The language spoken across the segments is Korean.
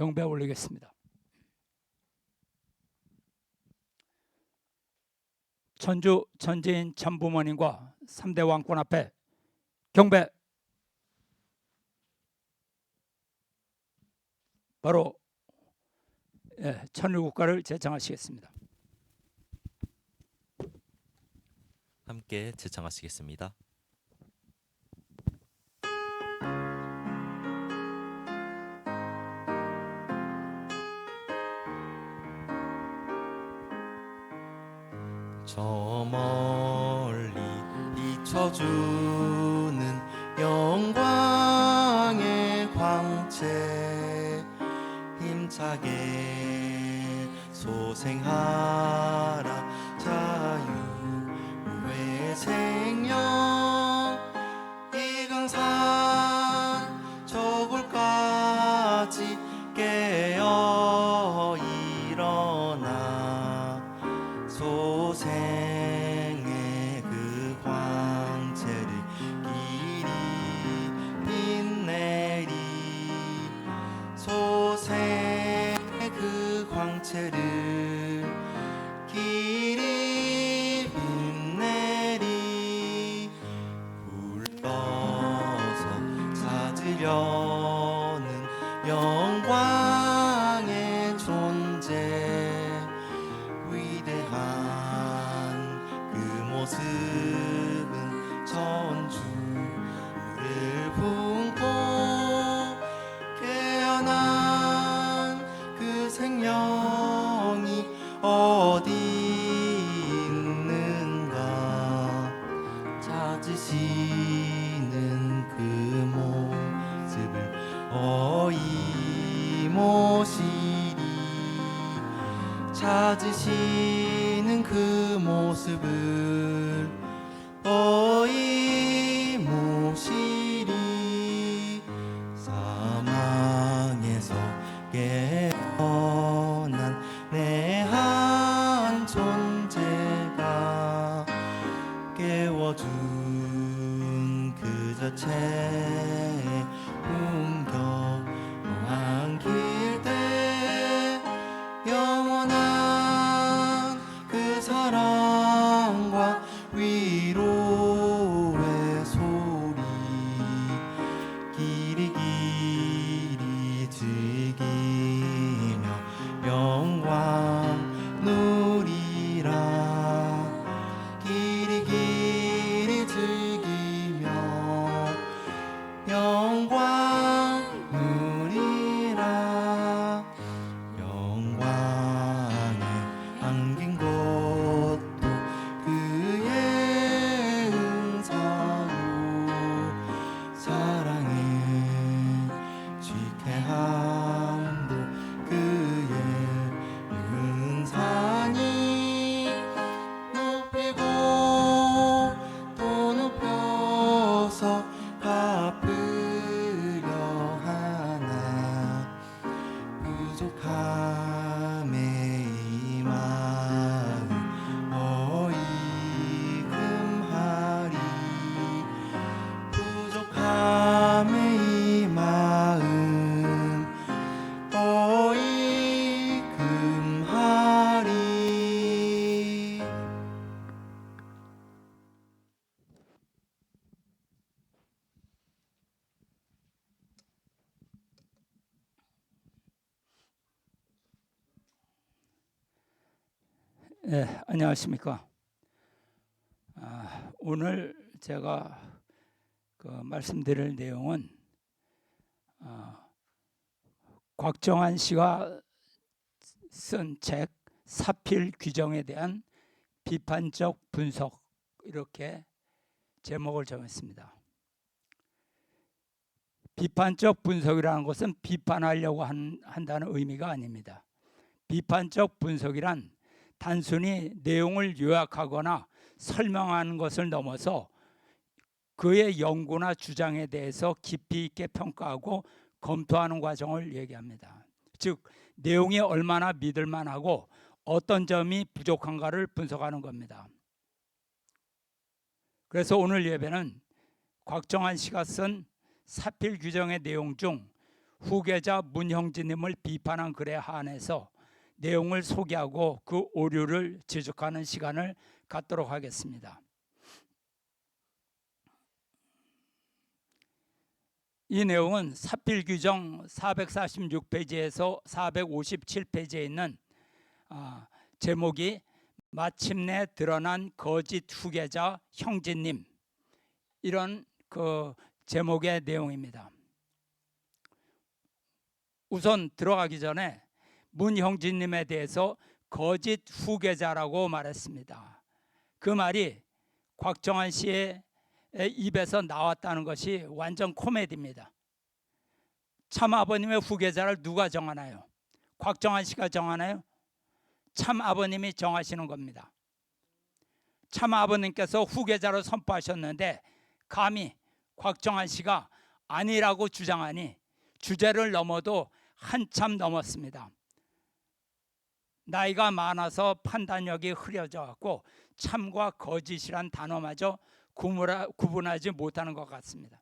경배 올리겠습니다. 천주 천지인 참부모님과 3대 왕권 앞에 경배. 바로 천일국가를 제창하시겠습니다. 함께 제창하시겠습니다. 저 멀리 비춰주는 영광의 광채, 힘차게 소생하라 자유의 생명. 익은 산 저굴까지 깨어 일어나 소생의 그 광채를 길이 빛내리. 소생의 그 광채를 길이 빛내리. 불러서 찾으려는 영광의 존재, 위대한 그 모습은 천주를 품고 깨어난 그 생명이 어디 있는가. 찾으시는 그 모습을 어이 모시리. 찾으시는 그 모습을 어이 모시리. 사망에서 깨어난 내 한 존재가 깨워준 그 자체의 풍경한 길대, 영원한 그 사랑과 위로의 소리 길이 길이 즐기며 영광 누리라. 길이 길이 즐기며 영광 누리라. 영광에 안긴 것도 그의 은사요. 사랑의 지혜함도 그의 은사니. 높이고 또 높여서 갚으려 하나. 부족함의 이 마음 어이 금하리. 부족함의 이 마음 어이 금하리. 안녕하십니까. 오늘 제가 말씀드릴 내용은 곽정한 씨가 쓴 책 사필 규정에 대한 비판적 분석, 이렇게 제목을 정했습니다. 비판적 분석이라는 것은 비판하려고 한다는 의미가 아닙니다. 비판적 분석이란 단순히 내용을 요약하거나 설명하는 것을 넘어서 그의 연구나 주장에 대해서 깊이 있게 평가하고 검토하는 과정을 얘기합니다. 즉, 내용이 얼마나 믿을 만하고 어떤 점이 부족한가를 분석하는 겁니다. 그래서 오늘 예배는 곽정한 씨가 쓴 사필 규정의 내용 중 후계자 문형진님을 비판한 글에 한해서 내용을 소개하고 그 오류를 지적하는 시간을 갖도록 하겠습니다. 이 내용은 사필규정 446페이지에서 457페이지에 있는 제목이 마침내 드러난 거짓 후계자 형진님, 이런 그 제목의 내용입니다. 우선 들어가기 전에 문형진님에 대해서 거짓 후계자라고 말했습니다. 그 말이 곽정한 씨의 입에서 나왔다는 것이 완전 코미디입니다. 참 아버님의 후계자를 누가 정하나요? 곽정한 씨가 정하나요? 참 아버님이 정하시는 겁니다. 참 아버님께서 후계자로 선포하셨는데 감히 곽정한 씨가 아니라고 주장하니 주제를 넘어도 한참 넘었습니다. 나이가 많아서 판단력이 흐려져 갖고 참과 거짓이란 단어마저 구분하지 못하는 것 같습니다.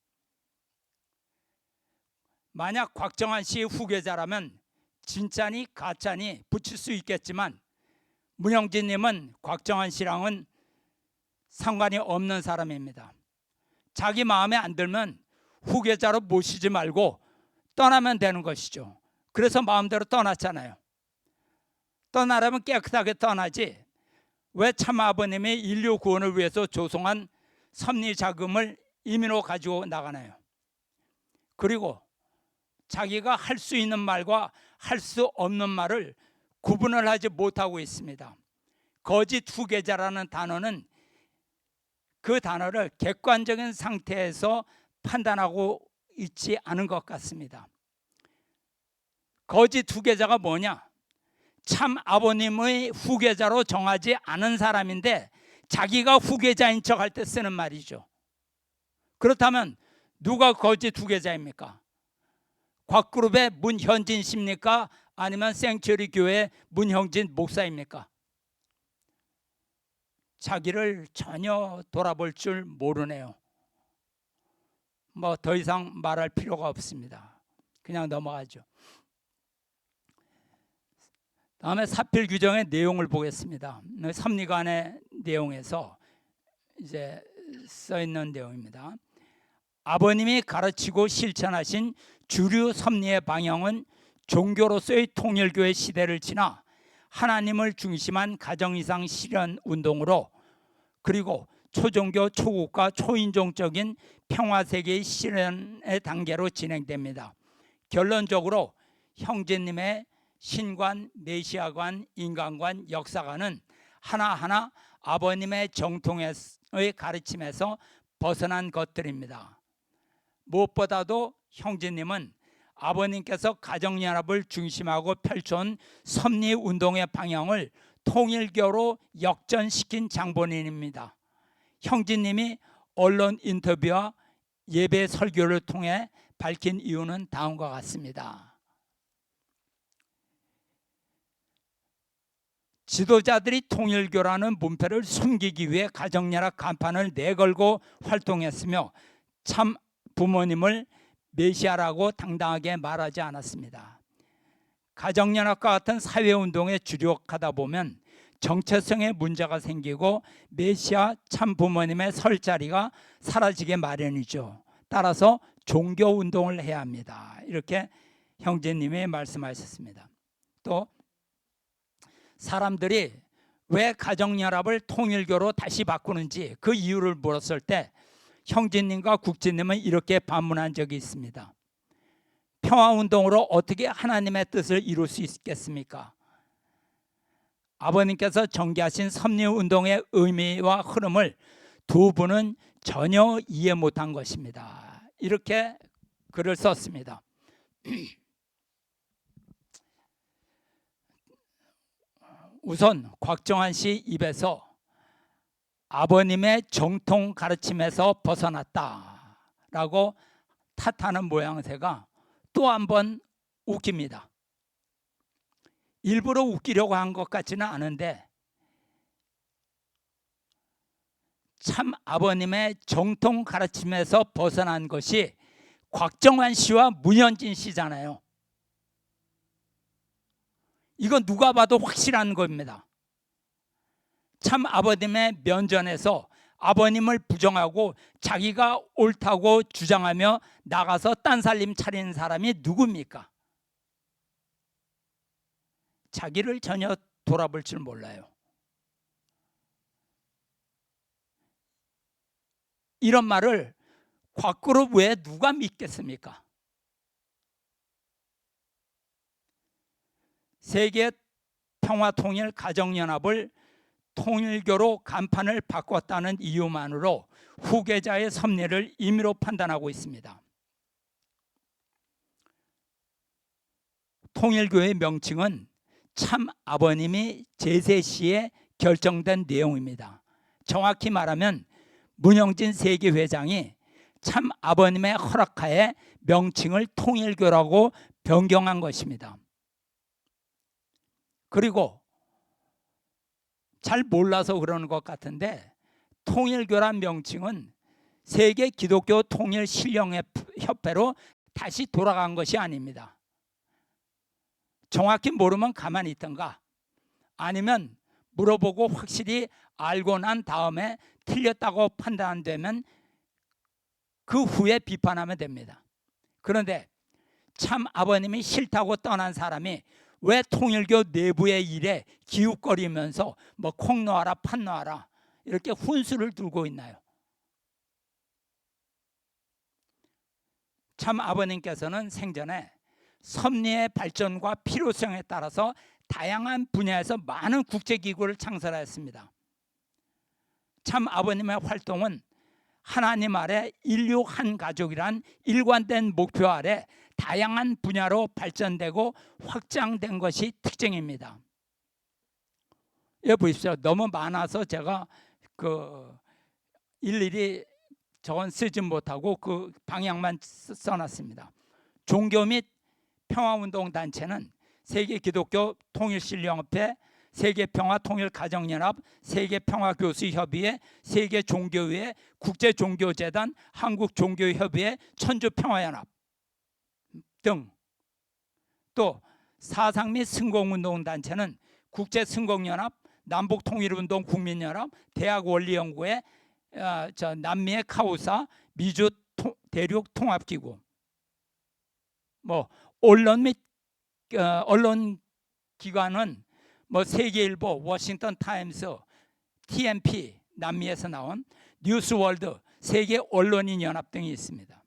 만약 곽정한 씨의 후계자라면 진짜니 가짜니 붙일 수 있겠지만 문형진님은 곽정한 씨랑은 상관이 없는 사람입니다. 자기 마음에 안 들면 후계자로 모시지 말고 떠나면 되는 것이죠. 그래서 마음대로 떠났잖아요. 떠나려면 깨끗하게 떠나지 왜 참 아버님이 인류 구원을 위해서 조성한 섭리 자금을 임의로 가지고 나가나요? 그리고 자기가 할 수 있는 말과 할 수 없는 말을 구분을 하지 못하고 있습니다. 거짓 후계자라는 단어는 그 단어를 객관적인 상태에서 판단하고 있지 않은 것 같습니다. 거짓 후계자가 뭐냐? 참 아버님의 후계자로 정하지 않은 사람인데 자기가 후계자인 척 할 때 쓰는 말이죠. 그렇다면 누가 거짓 후계자입니까? 곽그룹의 문현진 씨입니까? 아니면 생츄리 교회 문형진 목사입니까? 자기를 전혀 돌아볼 줄 모르네요. 뭐 더 이상 말할 필요가 없습니다. 그냥 넘어가죠. 다음에 사필 규정의 내용을 보겠습니다. 섭리관의 내용에서 이제 써 있는 내용입니다. 아버님이 가르치고 실천하신 주류 섭리의 방향은 종교로서의 통일교회 시대를 지나 하나님을 중심한 가정이상 실현 운동으로 그리고 초종교 초국가 초인종적인 평화세계의 실현의 단계로 진행됩니다. 결론적으로 형제님의 신관, 메시아관, 인간관, 역사관은 하나하나 아버님의 정통의 가르침에서 벗어난 것들입니다. 무엇보다도 형제님은 아버님께서 가정연합을 중심하고 펼쳐온 섭리운동의 방향을 통일교로 역전시킨 장본인입니다. 형제님이 언론 인터뷰와 예배 설교를 통해 밝힌 이유는 다음과 같습니다. 지도자들이 통일교라는 문패를 숨기기 위해 가정연합 간판을 내걸고 활동했으며 참 부모님을 메시아라고 당당하게 말하지 않았습니다. 가정연합과 같은 사회운동에 주력하다 보면 정체성에 문제가 생기고 메시아 참 부모님의 설 자리가 사라지게 마련이죠. 따라서 종교운동을 해야 합니다. 이렇게 형제님이 말씀하셨습니다. 또 사람들이 왜 가정연합을 통일교로 다시 바꾸는지 그 이유를 물었을 때 형제님과 국진님은 이렇게 반문한 적이 있습니다. 평화운동으로 어떻게 하나님의 뜻을 이룰 수 있겠습니까? 아버님께서 전개하신 섭리운동의 의미와 흐름을 두 분은 전혀 이해 못한 것입니다. 이렇게 글을 썼습니다. 우선 곽정한 씨 입에서 아버님의 정통 가르침에서 벗어났다라고 탓하는 모양새가 또 한 번 웃깁니다. 일부러 웃기려고 한 것 같지는 않은데 참 아버님의 정통 가르침에서 벗어난 것이 곽정환 씨와 문현진 씨잖아요. 이건 누가 봐도 확실한 겁니다. 참 아버님의 면전에서 아버님을 부정하고 자기가 옳다고 주장하며 나가서 딴살림 차리는 사람이 누굽니까? 자기를 전혀 돌아볼 줄 몰라요. 이런 말을 곽그룹 외에 누가 믿겠습니까? 세계 평화통일 가정연합을 통일교로 간판을 바꿨다는 이유만으로 후계자의 섭리를 임의로 판단하고 있습니다. 통일교의 명칭은 참 아버님이 제세 시에 결정된 내용입니다. 정확히 말하면 문영진 세계회장이 참 아버님의 허락하에 명칭을 통일교라고 변경한 것입니다. 그리고 잘 몰라서 그러는 것 같은데 통일교란 명칭은 세계 기독교 통일 신령협회로 다시 돌아간 것이 아닙니다. 정확히 모르면 가만히 있던가 아니면 물어보고 확실히 알고 난 다음에 틀렸다고 판단되면 그 후에 비판하면 됩니다. 그런데 참 아버님이 싫다고 떠난 사람이 왜 통일교 내부의 일에 기웃거리면서 뭐 콩 놓아라 팥 놓아라 이렇게 훈수를 두고 있나요? 참 아버님께서는 생전에 섭리의 발전과 필요성에 따라서 다양한 분야에서 많은 국제기구를 창설하였습니다. 참 아버님의 활동은 하나님 아래 인류 한 가족이란 일관된 목표 아래 다양한 분야로 발전되고 확장된 것이 특징입니다. 여기 보십시오. 너무 많아서 제가 일일이 저건 쓰지 못하고 그 방향만 써놨습니다. 종교 및 평화운동단체는 세계기독교 통일신령협회, 세계평화통일가정연합, 세계평화교수협의회, 세계종교회, 국제종교재단, 한국종교협의회, 천주평화연합 등, 또 사상 및 승공운동단체는 국제승공연합, 남북통일운동 국민연합, 대학원리연구회, 남미의 카우사, 미주 대륙통합기구, 뭐 언론 및 언론기관은 뭐 세계일보, 워싱턴 타임스, TMP 남미에서 나온 뉴스월드, 세계 언론인 연합 등이 있습니다.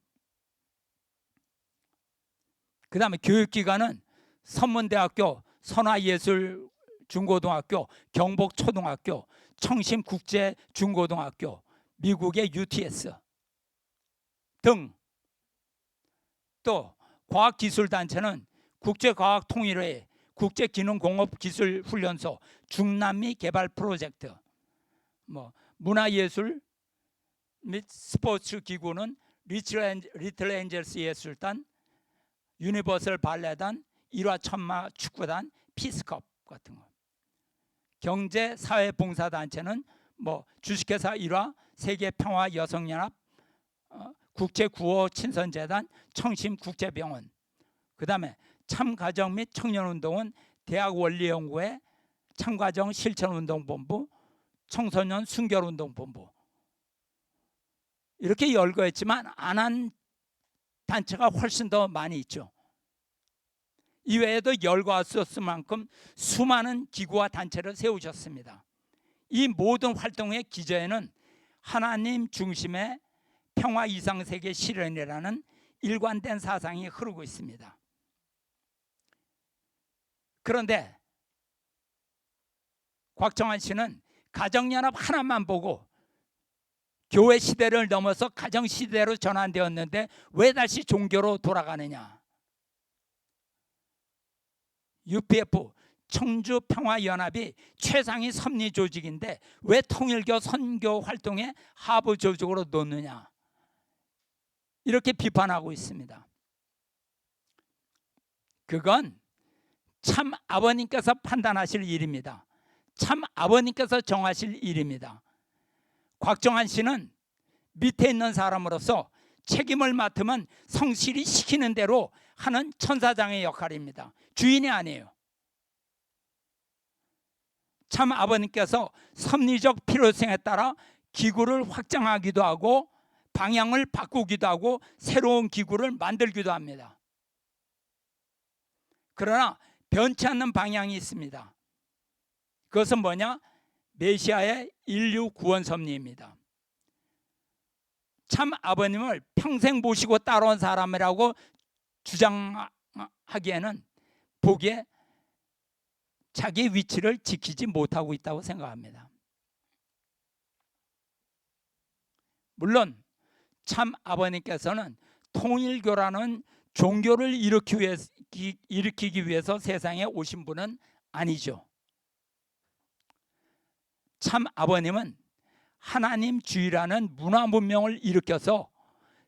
그 다음에 교육기관은 선문대학교, 선화예술중고등학교, 경복초등학교, 청심국제중고등학교, 미국의 UTS 등, 또 과학기술단체는 국제과학통일회, 국제기능공업기술훈련소, 중남미 개발 프로젝트, 뭐 문화예술 및 스포츠 기구는 리틀 엔젤스 예술단, 유니버설 발레단, 일화천마 축구단, 피스컵 같은 거. 경제사회봉사단체는 뭐 주식회사 일화, 세계평화여성연합, 국제구호 친선재단, 청심국제병원. 그 다음에 참가정 및 청년운동은 대학원리연구회, 참가정 실천운동본부, 청소년 순결운동본부. 이렇게 열거했지만 안 한 단체가 훨씬 더 많이 있죠. 이외에도 열거하셨을 만큼 수많은 기구와 단체를 세우셨습니다. 이 모든 활동의 기저에는 하나님 중심의 평화 이상세계 실현이라는 일관된 사상이 흐르고 있습니다. 그런데 곽정환 씨는 가정연합 하나만 보고 교회 시대를 넘어서 가정 시대로 전환되었는데 왜 다시 종교로 돌아가느냐? UPF 청주평화연합이 최상위 섭리 조직인데 왜 통일교 선교 활동에 하부 조직으로 놓느냐? 이렇게 비판하고 있습니다. 그건 참 아버님께서 판단하실 일입니다. 참 아버님께서 정하실 일입니다. 곽정환 씨는 밑에 있는 사람으로서 책임을 맡으면 성실히 시키는 대로 하는 천사장의 역할입니다. 주인이 아니에요. 참 아버님께서 섭리적 필요성에 따라 기구를 확장하기도 하고 방향을 바꾸기도 하고 새로운 기구를 만들기도 합니다. 그러나 변치 않는 방향이 있습니다. 그것은 뭐냐? 메시아의 인류 구원 섭리입니다. 참 아버님을 평생 모시고 따라온 사람이라고 주장하기에는 보기에 자기 위치를 지키지 못하고 있다고 생각합니다. 물론 참 아버님께서는 통일교라는 종교를 일으키기 위해서 세상에 오신 분은 아니죠. 참 아버님은 하나님주의라는 문화 문명을 일으켜서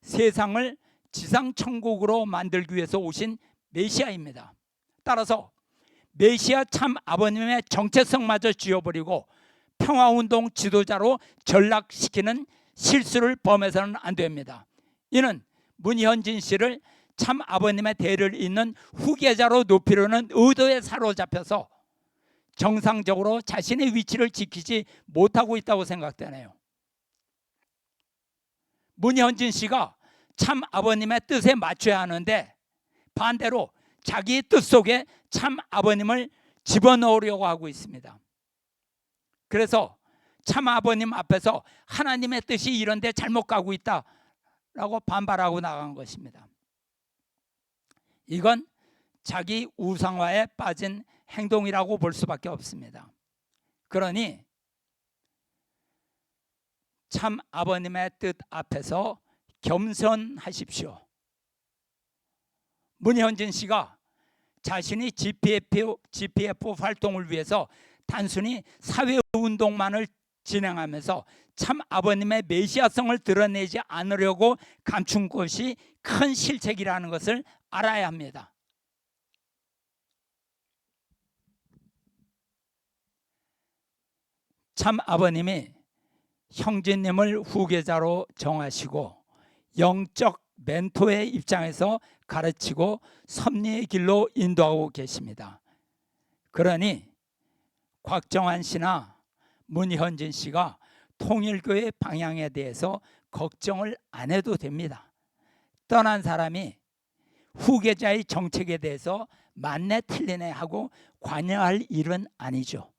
세상을 지상천국으로 만들기 위해서 오신 메시아입니다. 따라서 메시아 참 아버님의 정체성마저 지워버리고 평화운동 지도자로 전락시키는 실수를 범해서는 안 됩니다. 이는 문현진 씨를 참 아버님의 대를 잇는 후계자로 높이려는 의도에 사로잡혀서 정상적으로 자신의 위치를 지키지 못하고 있다고 생각되네요. 문현진 씨가 참 아버님의 뜻에 맞춰야 하는데 반대로 자기의 뜻 속에 참 아버님을 집어넣으려고 하고 있습니다. 그래서 참 아버님 앞에서 하나님의 뜻이 이런데 잘못 가고 있다라고 반발하고 나간 것입니다. 이건 자기 우상화에 빠진 행동이라고 볼 수밖에 없습니다. 그러니 참 아버님의 뜻 앞에서 겸손하십시오. 문현진 씨가 자신이 GPF 활동을 위해서 단순히 사회운동만을 진행하면서 참 아버님의 메시아성을 드러내지 않으려고 감춘 것이 큰 실책이라는 것을 알아야 합니다. 참 아버님이 형제님을 후계자로 정하시고 영적 멘토의 입장에서 가르치고 섭리의 길로 인도하고 계십니다. 그러니 곽정환 씨나 문현진 씨가 통일교의 방향에 대해서 걱정을 안 해도 됩니다. 떠난 사람이 후계자의 정책에 대해서 맞네 틀리네 하고 관여할 일은 아니죠.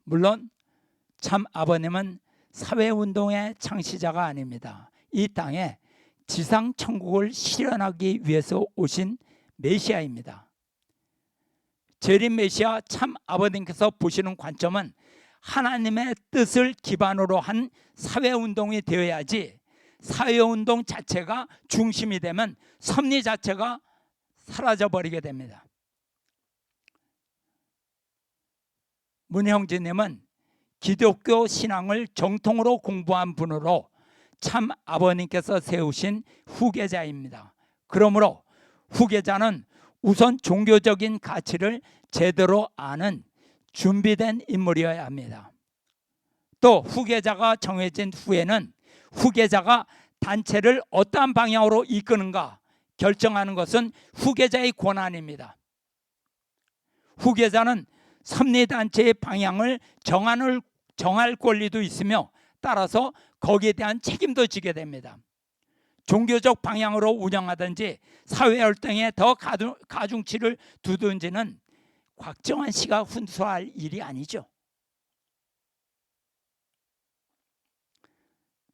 물론 참 아버님은 사회운동의 창시자가 아닙니다. 이 땅에 지상천국을 실현하기 위해서 오신 메시아입니다. 재림 메시아 참 아버님께서 보시는 관점은 하나님의 뜻을 기반으로 한 사회운동이 되어야지 사회운동 자체가 중심이 되면 섭리 자체가 사라져버리게 됩니다. 문형진님은 기독교 신앙을 정통으로 공부한 분으로 참 아버님께서 세우신 후계자입니다. 그러므로 후계자는 우선 종교적인 가치를 제대로 아는 준비된 인물이어야 합니다. 또 후계자가 정해진 후에는 후계자가 단체를 어떠한 방향으로 이끄는가 결정하는 것은 후계자의 권한입니다. 후계자는 섭리단체의 방향을 정할 권리도 있으며 따라서 거기에 대한 책임도 지게 됩니다. 종교적 방향으로 운영하든지 사회활동에 더 가중치를 두든지는 곽정환 씨가 훈수할 일이 아니죠.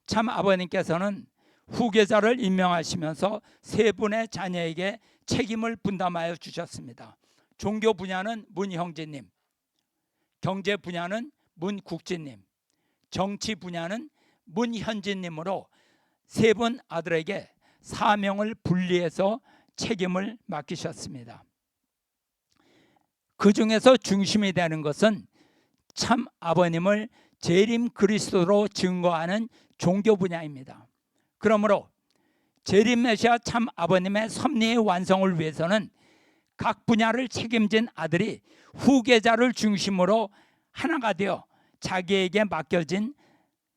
참 아버님께서는 후계자를 임명하시면서 세 분의 자녀에게 책임을 분담하여 주셨습니다. 종교 분야는 문형진님, 경제 분야는 문국진님, 정치 분야는 문현진님으로 세 분 아들에게 사명을 분리해서 책임을 맡기셨습니다. 그 중에서 중심이 되는 것은 참 아버님을 재림 그리스도로 증거하는 종교 분야입니다. 그러므로 재림 메시아 참 아버님의 섭리의 완성을 위해서는 각 분야를 책임진 아들이 후계자를 중심으로 하나가 되어 자기에게 맡겨진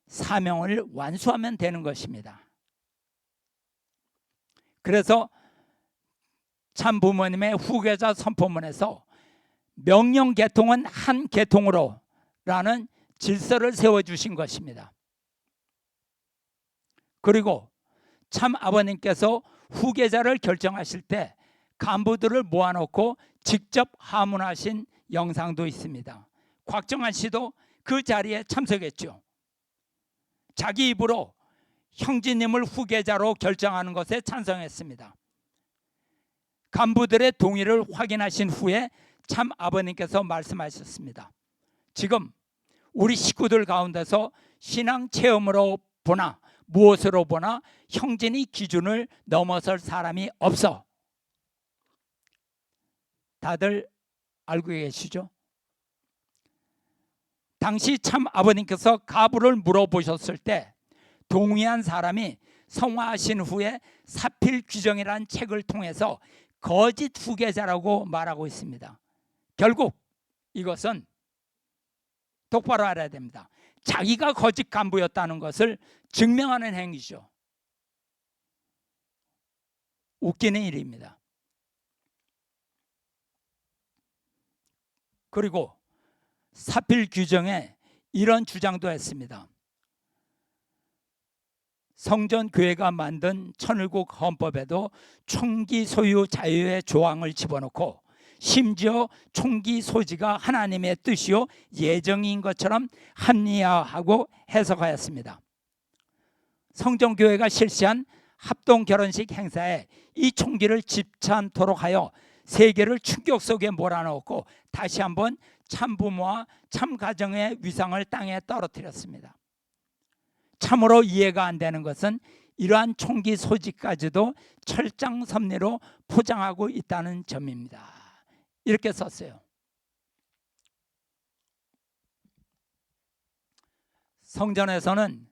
사명을 완수하면 되는 것입니다. 그래서 참 부모님의 후계자 선포문에서 명령 계통은 한 계통으로 라는 질서를 세워주신 것입니다. 그리고 참 아버님께서 후계자를 결정하실 때 간부들을 모아놓고 직접 하문하신 영상도 있습니다. 곽정환 씨도 그 자리에 참석했죠. 자기 입으로 형제님을 후계자로 결정하는 것에 찬성했습니다. 간부들의 동의를 확인하신 후에 참 아버님께서 말씀하셨습니다. 지금 우리 식구들 가운데서 신앙 체험으로 보나 무엇으로 보나 형제니 기준을 넘어설 사람이 없어. 다들 알고 계시죠? 당시 참 아버님께서 가부를 물어보셨을 때 동의한 사람이 성화하신 후에 사필 규정이라는 책을 통해서 거짓 후계자라고 말하고 있습니다. 결국 이것은 똑바로 알아야 됩니다. 자기가 거짓 간부였다는 것을 증명하는 행위죠. 웃기는 일입니다. 그리고 사필 규정에 이런 주장도 했습니다. 성전교회가 만든 천일국 헌법에도 총기 소유 자유의 조항을 집어넣고 심지어 총기 소지가 하나님의 뜻이요 예정인 것처럼 합리화하고 해석하였습니다. 성전교회가 실시한 합동결혼식 행사에 이 총기를 집착토록 하여 세계를 충격 속에 몰아넣고 다시 한번 참부모와 참가정의 위상을 땅에 떨어뜨렸습니다. 참으로 이해가 안 되는 것은 이러한 총기 소지까지도 철장섭리로 포장하고 있다는 점입니다. 이렇게 썼어요. 성전에서는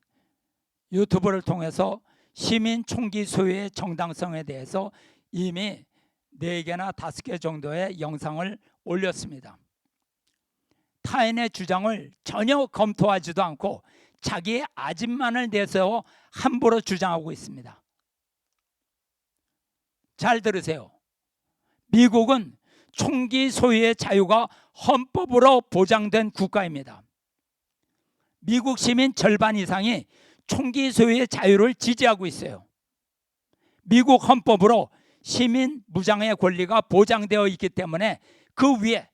유튜브를 통해서 시민 총기 소유의 정당성에 대해서 이미 4개나 5개 정도의 영상을 올렸습니다. 타인의 주장을 전혀 검토하지도 않고 자기의 아집만을 내세워 함부로 주장하고 있습니다. 잘 들으세요. 미국은 총기 소유의 자유가 헌법으로 보장된 국가입니다. 미국 시민 절반 이상이 총기 소유의 자유를 지지하고 있어요. 미국 헌법으로 시민 무장의 권리가 보장되어 있기 때문에 그 위에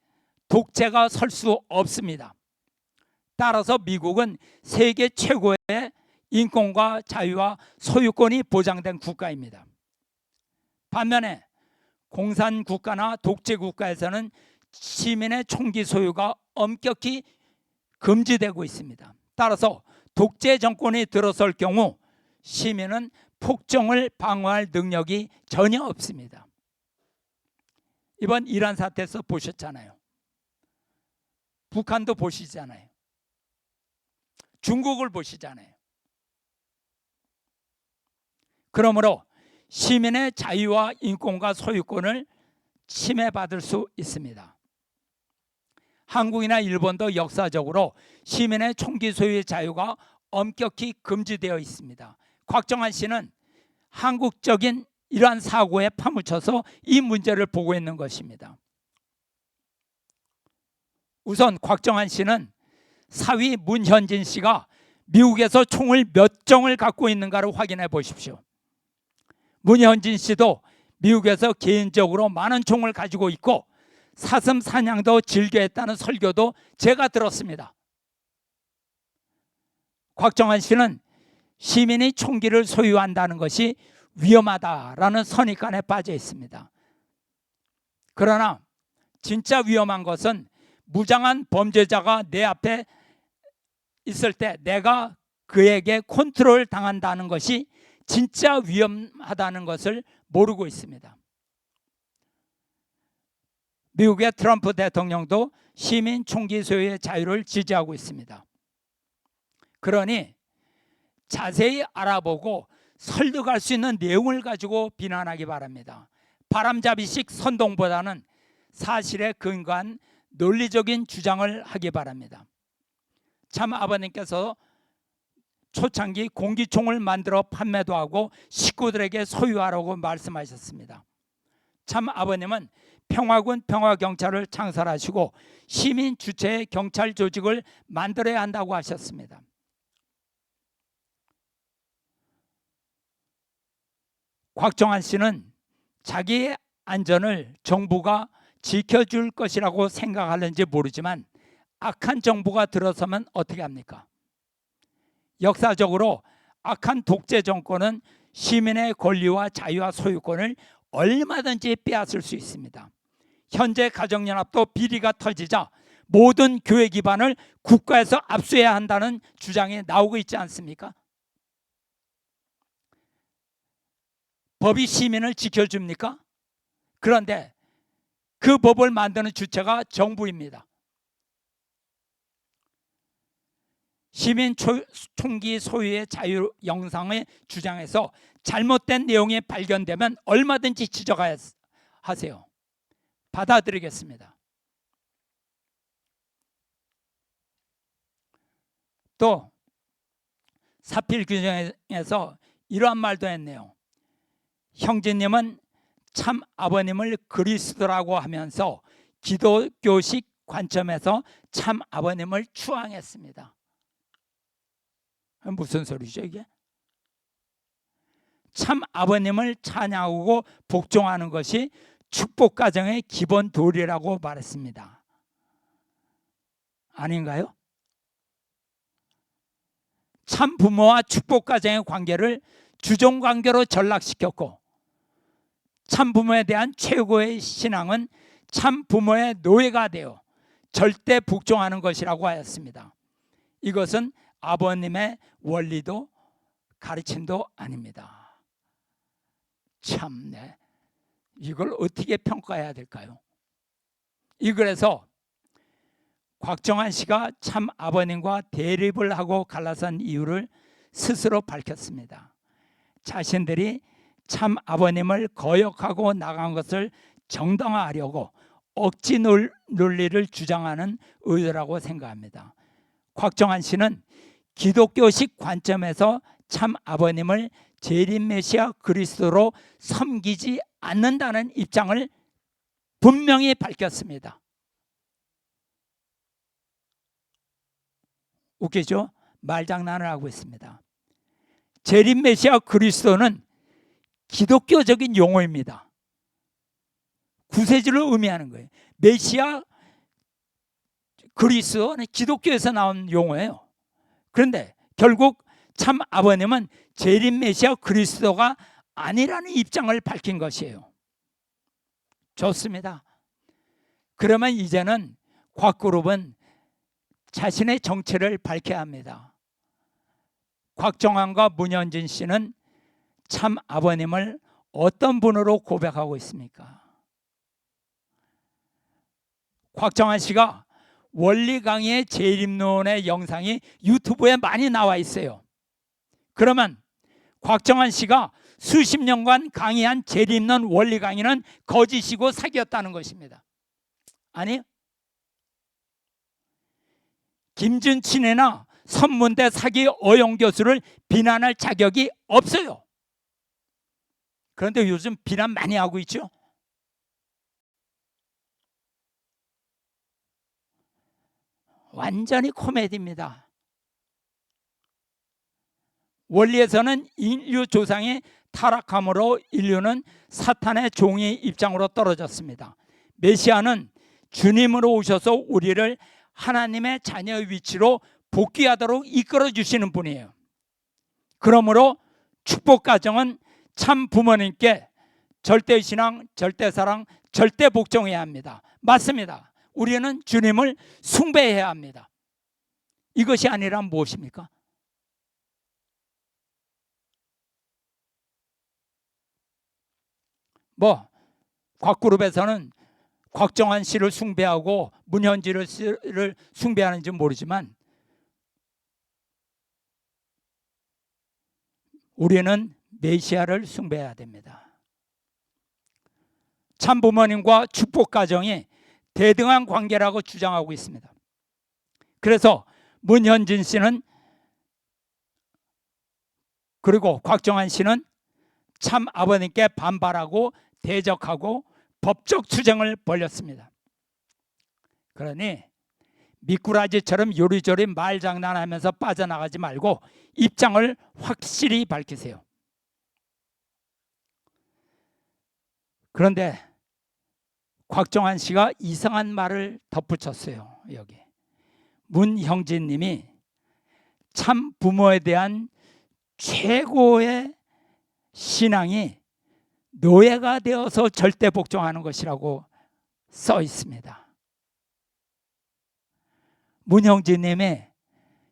독재가 설 수 없습니다. 따라서 미국은 세계 최고의 인권과 자유와 소유권이 보장된 국가입니다. 반면에 공산국가나 독재국가에서는 시민의 총기 소유가 엄격히 금지되고 있습니다. 따라서 독재 정권이 들어설 경우 시민은 폭정을 방어할 능력이 전혀 없습니다. 이번 이란 사태에서 보셨잖아요. 북한도 보시잖아요. 중국을 보시잖아요. 그러므로 시민의 자유와 인권과 소유권을 침해받을 수 있습니다. 한국이나 일본도 역사적으로 시민의 총기 소유의 자유가 엄격히 금지되어 있습니다. 곽정환 씨는 한국적인 이러한 사고에 파묻혀서 이 문제를 보고 있는 것입니다. 우선 곽정환 씨는 사위 문현진 씨가 미국에서 총을 몇 정을 갖고 있는가를 확인해 보십시오. 문현진 씨도 미국에서 개인적으로 많은 총을 가지고 있고 사슴 사냥도 즐겨 했다는 설교도 제가 들었습니다. 곽정환 씨는 시민이 총기를 소유한다는 것이 위험하다라는 선입관에 빠져 있습니다. 그러나 진짜 위험한 것은 무장한 범죄자가 내 앞에 있을 때 내가 그에게 컨트롤 당한다는 것이 진짜 위험하다는 것을 모르고 있습니다. 미국의 트럼프 대통령도 시민 총기 소유의 자유를 지지하고 있습니다. 그러니 자세히 알아보고 설득할 수 있는 내용을 가지고 비난하기 바랍니다. 바람잡이식 선동보다는 사실에 근거한 논리적인 주장을 하기 바랍니다. 참 아버님께서 초창기 공기총을 만들어 판매도 하고 식구들에게 소유하라고 말씀하셨습니다. 참 아버님은 평화군 평화경찰을 창설하시고 시민 주체의 경찰 조직을 만들어야 한다고 하셨습니다. 곽정환 씨는 자기의 안전을 정부가 지켜줄 것이라고 생각하는지 모르지만 악한 정부가 들어서면 어떻게 합니까? 역사적으로 악한 독재 정권은 시민의 권리와 자유와 소유권을 얼마든지 빼앗을 수 있습니다. 현재 가정연합도 비리가 터지자 모든 교회 기반을 국가에서 압수해야 한다는 주장이 나오고 있지 않습니까? 법이 시민을 지켜줍니까? 그런데 그 법을 만드는 주체가 정부입니다. 시민 총기 소유의 자유 영상의 주장에서 잘못된 내용이 발견되면 얼마든지 지적하세요. 받아들이겠습니다. 또 사필 규정에서 이러한 말도 했네요. 형제님은 참 아버님을 그리스도라고 하면서 기독교식 관점에서 참 아버님을 추앙했습니다. 무슨 소리죠 이게? 참 아버님을 찬양하고 복종하는 것이 축복 가정의 기본 도리라고 말했습니다. 아닌가요? 참 부모와 축복 가정의 관계를 주종 관계로 전락시켰고 참 부모에 대한 최고의 신앙은 참 부모의 노예가 되어 절대 복종하는 것이라고 하였습니다. 이것은 아버님의 원리도 가르침도 아닙니다. 참네, 이걸 어떻게 평가해야 될까요? 그래서 곽정환 씨가 참 아버님과 대립을 하고 갈라선 이유를 스스로 밝혔습니다. 자신들이 참 아버님을 거역하고 나간 것을 정당화하려고 억지 논리를 주장하는 의도라고 생각합니다. 곽정환 씨는 기독교식 관점에서 참 아버님을 재림 메시아 그리스도로 섬기지 않는다는 입장을 분명히 밝혔습니다. 웃기죠? 말장난을 하고 있습니다. 재림 메시아 그리스도는 기독교적인 용어입니다. 구세주를 의미하는 거예요. 메시아 그리스도는 기독교에서 나온 용어예요. 그런데 결국 참 아버님은 재림 메시아 그리스도가 아니라는 입장을 밝힌 것이에요. 좋습니다. 그러면 이제는 곽그룹은 자신의 정체를 밝혀야 합니다. 곽정환과 문현진 씨는 참 아버님을 어떤 분으로 고백하고 있습니까? 곽정환 씨가 원리 강의의 재림론의 영상이 유튜브에 많이 나와 있어요. 그러면 곽정환 씨가 수십 년간 강의한 재림론 원리 강의는 거짓이고 사기였다는 것입니다. 아니요. 김준친이나 선문대 사기 어용 교수를 비난할 자격이 없어요. 그런데 요즘 비난 많이 하고 있죠. 완전히 코미디입니다. 원리에서는 인류 조상이 타락함으로 인류는 사탄의 종의 입장으로 떨어졌습니다. 메시아는 주님으로 오셔서 우리를 하나님의 자녀의 위치로 복귀하도록 이끌어 주시는 분이에요. 그러므로 축복 가정은 참 부모님께 절대 신앙, 절대 사랑, 절대 복종해야 합니다. 맞습니다. 우리는 주님을 숭배해야 합니다. 이것이 아니라 무엇입니까? 곽그룹에서는 곽정환 씨를 숭배하고 문현지를 숭배하는지 모르지만 우리는 메시아를 숭배해야 됩니다. 참 부모님과 축복 가정이 대등한 관계라고 주장하고 있습니다. 그래서 문현진 씨는 그리고 곽정환 씨는 참 아버님께 반발하고 대적하고 법적 투쟁을 벌였습니다. 그러니 미꾸라지처럼 요리조리 말장난하면서 빠져나가지 말고 입장을 확실히 밝히세요. 그런데 곽정환 씨가 이상한 말을 덧붙였어요. 여기 문형진 님이 참 부모에 대한 최고의 신앙이 노예가 되어서 절대 복종하는 것이라고 써 있습니다. 문형진 님의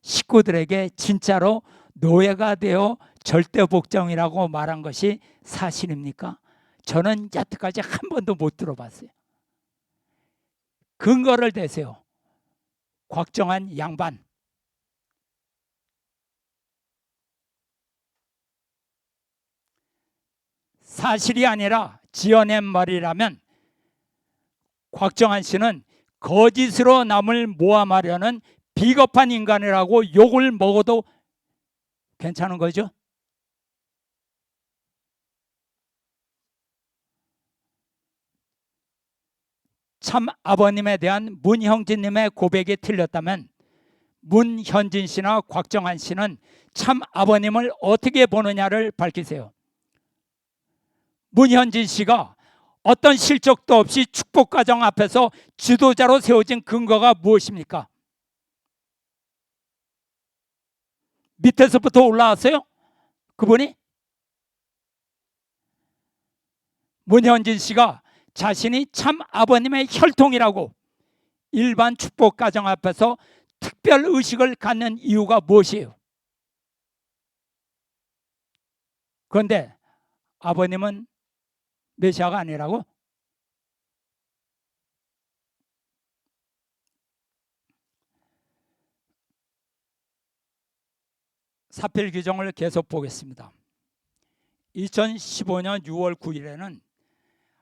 식구들에게 진짜로 노예가 되어 절대 복종이라고 말한 것이 사실입니까? 저는 여태까지 한 번도 못 들어봤어요. 근거를 대세요. 곽정환 양반. 사실이 아니라 지어낸 말이라면 곽정환 씨는 거짓으로 남을 모함하려는 비겁한 인간이라고 욕을 먹어도 괜찮은 거죠? 참 아버님에 대한 문형진님의 고백이 틀렸다면 문현진 씨나 곽정환 씨는 참 아버님을 어떻게 보느냐를 밝히세요. 문현진 씨가 어떤 실적도 없이 축복가정 앞에서 지도자로 세워진 근거가 무엇입니까? 밑에서부터 올라왔어요? 그분이? 문현진 씨가 자신이 참 아버님의 혈통이라고 일반 축복가정 앞에서 특별 의식을 갖는 이유가 무엇이에요? 그런데 아버님은 메시아가 아니라고? 사필 규정을 계속 보겠습니다. 2015년 6월 9일에는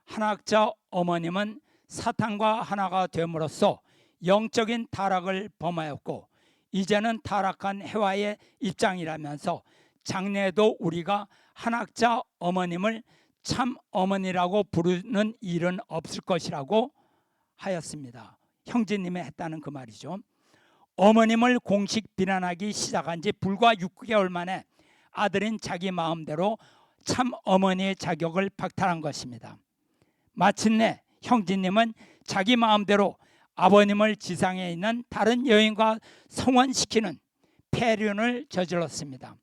한학자 어머님은 사탄과 하나가 됨으로써 영적인 타락을 범하였고 이제는 타락한 해와의 입장이라면서 장래에도 우리가 한학자 어머님을 참 어머니라고 부르는 일은 없을 것이라고 하였습니다. 형제님이 했다는 그 말이죠. 어머님을 공식 비난하기 시작한 지 불과 6개월 만에 아들인 자기 마음대로 참 어머니의 자격을 박탈한 것입니다. 마침내 형제님은 자기 마음대로 아버님을 지상에 있는 다른 여인과 성혼시키는 폐륜을 저질렀습니다.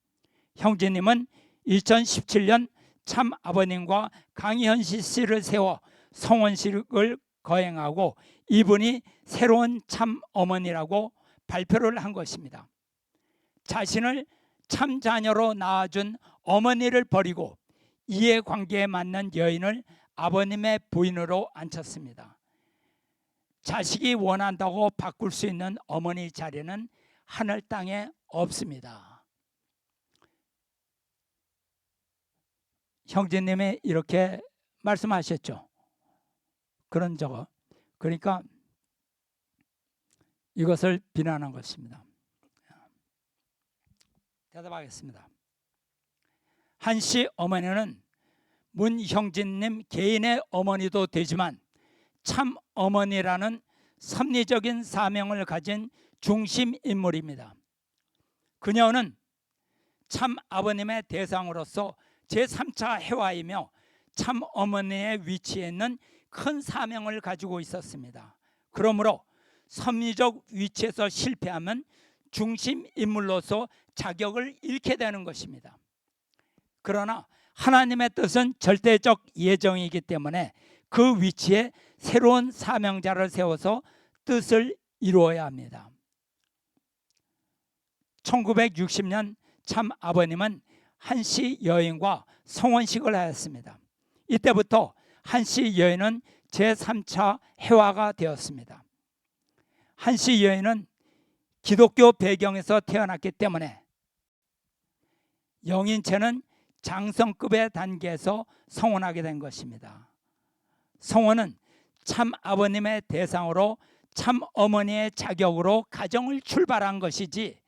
형제님은 2017년 참 아버님과 강현시 씨를 세워 성혼식을 거행하고 이분이 새로운 참 어머니라고 발표를 한 것입니다. 자신을 참 자녀로 낳아준 어머니를 버리고 이해관계에 맞는 여인을 아버님의 부인으로 앉혔습니다. 자식이 원한다고 바꿀 수 있는 어머니 자리는 하늘 땅에 없습니다. 형제님이 이렇게 말씀하셨죠. 그런 적은 그러니까 이것을 비난한 것입니다. 대답하겠습니다. 한씨 어머니는 문형진님 개인의 어머니도 되지만 참 어머니라는 섭리적인 사명을 가진 중심 인물입니다. 그녀는 참 아버님의 대상으로서 제3차 해와이며 참 어머니의 위치에 있는 큰 사명을 가지고 있었습니다. 그러므로 섭리적 위치에서 실패하면 중심 인물로서 자격을 잃게 되는 것입니다. 그러나 하나님의 뜻은 절대적 예정이기 때문에 그 위치에 새로운 사명자를 세워서 뜻을 이루어야 합니다. 1960년 참 아버님은 한씨 여인과 성혼식을 하였습니다. 이때부터 한씨 여인은 제3차 해화가 되었습니다. 한씨 여인은 기독교 배경에서 태어났기 때문에 영인체는 장성급의 단계에서 성혼하게 된 것입니다. 성혼은 참 아버님의 대상으로 참 어머니의 자격으로 가정을 출발한 것이지